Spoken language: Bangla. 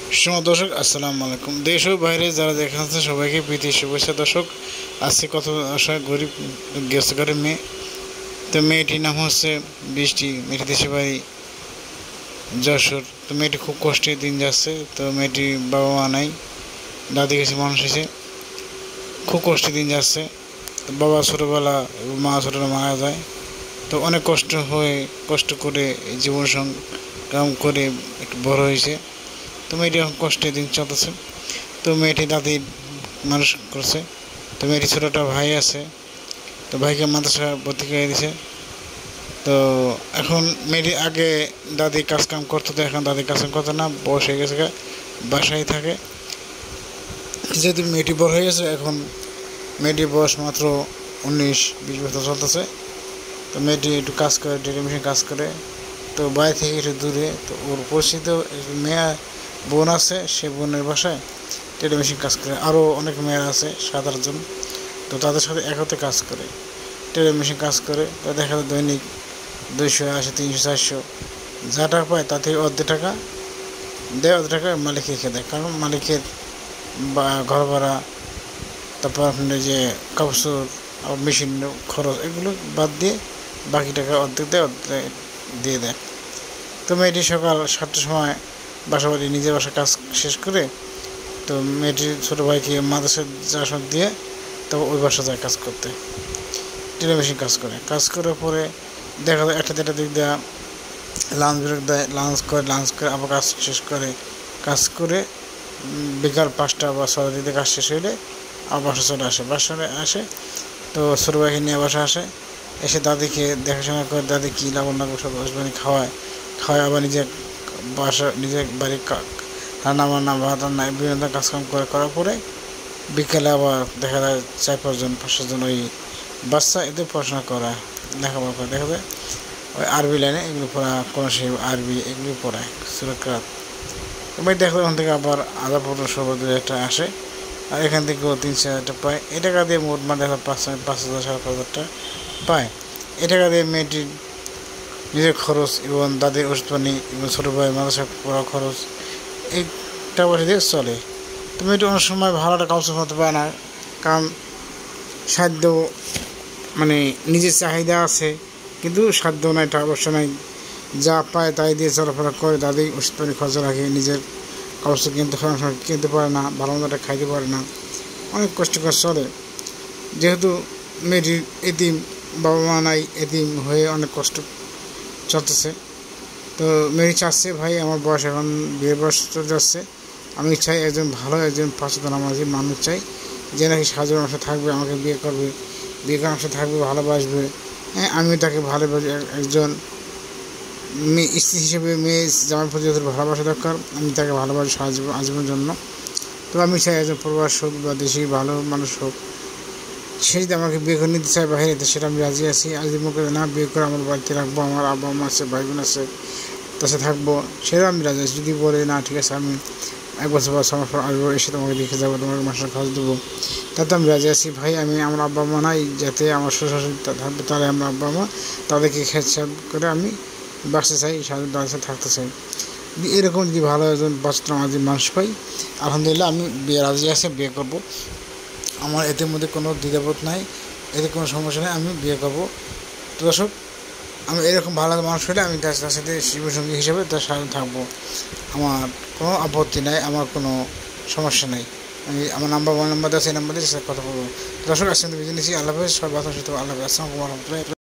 দর্শক আসসালামু আলাইকুম। দেশ ও বাইরে যারা দেখাচ্ছে সবাইকে প্রীতি শুভেচ্ছা। দর্শক আজকে কত আশায় গরিব গেছে ঘরের মেয়ে, তো মেয়েটির নাম হচ্ছে বৃষ্টি। মেয়েটি দেশে বাড়ি যশোর। তো মেয়েটি খুব কষ্টে দিন যাচ্ছে। তো মেয়েটির বাবা মা নাই, দাদি কাছে মানুষ হয়েছে, খুব কষ্টে দিন যাচ্ছে। তো বাবা ছোটোবেলা এবং মা ছোটোবেলা মারা যায়। তো অনেক কষ্ট করে জীবন সংগ্রাম করে একটু বড় হয়েছে। তো মেয়েটি এখন কষ্টে দিন চলতেছে। তো মেয়েটি দাদি মানুষ করছে। তো মেয়েটি ছোটোটা ভাই আছে, তো ভাইকে মাদ্রাসা ভর্তি করে দিয়েছে। তো এখন মেয়েটি আগে দাদি কাজকাম করতো, তো এখন দাদি কাজকাম করতো না, বয়স হয়ে গেছে, বাসায় থাকে। যেহেতু মেয়েটি বড় হয়ে গেছে, এখন মেয়েটির বয়স মাত্র 19-20 বছর চলতেছে। তো মেয়েটি একটু কাজ করে, ডেলি মেশিন কাজ করে। তো বাড়ি থেকে একটু দূরে। তো ওর পরিচিত মেয়ে বোন আছে, সে বোনের বাসায় টেলি মেশিন কাজ করে। আরও অনেক মেয়েরা আছে 7-8 জন। তো তাদের সাথে একত্রে কাজ করে, টেলি মেশিন কাজ করে। তো দেখা যায় দৈনিক 280, 300, 400 যা টাকা পায় তা থেকে অর্ধেক টাকা দেয়, অর্ধেক টাকা মালিক রেখে দেয়। কারণ মালিকের বা ঘর ভাড়া, তারপর আপনার যে কাপড় মেশিন খরচ, এগুলো বাদ দিয়ে বাকি টাকা অর্ধেক দেয়, অর্ধেক দিয়ে দেয়। তো মেয়েটি সকাল 7টার সময় বাসাবাড়ি নিজের বাসায় কাজ শেষ করে, তো মেয়েটির ছোটো ভাইকে মাদ্রাসা যাওয়ার সময় দিয়ে তো ওই বাসা যায় কাজ করতে, টেলি মেশিন কাজ করার পরে দেখা যায় 1-2টার দিক দেওয়া লাঞ্চ ব্রেক দেয়, লাঞ্চ করে আবার কাজ করে বিকাল 5টা বা 6টার দিকে কাজ শেষ হইলে আবার বাসা আসে। তো ছোটো ভাইকে নিয়ে বাসা আসে, এসে দাদিকে দেখাশোনা করে, দাদি কী লাগন সব হসবেন্ড খাওয়ায় আবার নিজের বাড়ির রান্না ভাত রান্না বিভিন্ন কাজকাম করার পরে বিকেলে আবার দেখা যায় 4-5 জন ওই বাচ্চা এদের পড়াশোনা করায়, লেখাপড়া করে। দেখা যায় ওই আরবি লাইনে এগুলো পড়া, কোন সেই আরবি এগুলো পড়ায় সুরক্ষাত। এবার দেখা যায় ওখান থেকে আবার আধা পনেরো 16 আসে, আর এখান থেকেও 3-4 পায়। এ টাকা দিয়ে মোট দেখা 5,000 5,500 টাকা পায়। এ টাকা দিয়ে মেয়েটির নিজের খরচ এবং দাদির ওষুধ পানি এবং ছোটো ভাই মাদ্রাসা পড়া খরচ, এই টাকা পয়সা দিয়ে চলে। তো মেয়েটি অনেক সময় ভাড়াটা কাউন্সিল হতে পারে না, কারণ সাধ্য নিজের চাহিদা আছে, কিন্তু সাধ্য নাই, টাকা পয়সা নাই, যা পায় তাই দিয়ে চলাফেরা করে। দাদি ওষুধ পানি খরচ রাখে, নিজের কাগজ কিনতে পারে না, ভালো মন্দটা খাইতে পারে না, অনেক কষ্ট করে চলে। যেহেতু মেয়েটির এতিম, বাবা মা নাই, এতিম হয়ে অনেক কষ্ট চলতেছে। তো মেয়েটি চাচ্ছে, ভাই আমার বয়স এখন বিয়ের বয়স চলে যাচ্ছে, আমি চাই একজন ভালো, একজন পাঁচজন নামাজি মানুষ চাই, যে নাকি সাহায্য আমার সাথে থাকবে, আমাকে বিয়ে করবে, বিয়ে করে আমার সাথে থাকবে, ভালোবাসবে। হ্যাঁ, আমিও তাকে ভালোবাসি। একজন মেয়ে স্ত্রী হিসেবে মেয়ে জামাই প্রতি যত ভালোবাসা দরকার, আমি তাকে ভালোবাসি আজীবনের জন্য। তো আমি চাই একজন প্রবাস হোক বা দেশি ভালো মানুষ হোক, সে যদি আমাকে বিয়ে করে নিতে চায় বাইরে, সেটা আমি রাজি আছি। আর যদি মুখে না বিয়ে করে আমার বাড়িতে রাখবো, আমার আব্বা মা আছে, ভাই বোন আছে, তার সাথে থাকবো, সেটাও আমি রাজি আছি। যদি বলে না ঠিক আছে, আমি 1 বছর বা 6 মাস পর আসবো, এসে তোমাকে দেখে যাবো, তোমাকে মাসের খরচ দেবো, তাতে আমি রাজি আছি। ভাই আমার আব্বা মা নাই, যাতে আমার শ্বশুর শাশুড়ি থাকবে, তাহলে আমার আব্বা মা তাদেরকে খেয়াল করে আমি বাঁচতে চাই, তাদের সাথে থাকতে চাই। এরকম যদি ভালো একজন বাচ্চা আমাদের মানুষ পাই, আলহামদুলিল্লাহ আমি বিয়ে রাজি আছে, বিয়ে করবো। আমার এদের মধ্যে কোনো দ্বিধাবোধ নাই, এতে কোনো সমস্যা নেই, আমি বিয়ে করবো। তো দর্শক, আমি এরকম ভালো মানুষ হলে আমি তার সাথে জীবনসঙ্গী হিসেবে তার সাথে থাকবো, আমার কোনো আপত্তি নাই, আমার কোনো সমস্যা নেই। আমি আমার নাম্বার দেওয়া, সেই নাম্বার দিয়ে সাথে কথা বলবো। দর্শক, আসলে বিজনেসই আল্লাহ হাফেজ, সবাই ভালো সুস্থ, আল্লাহ হাফেজ, আসসালামু আলাইকুম।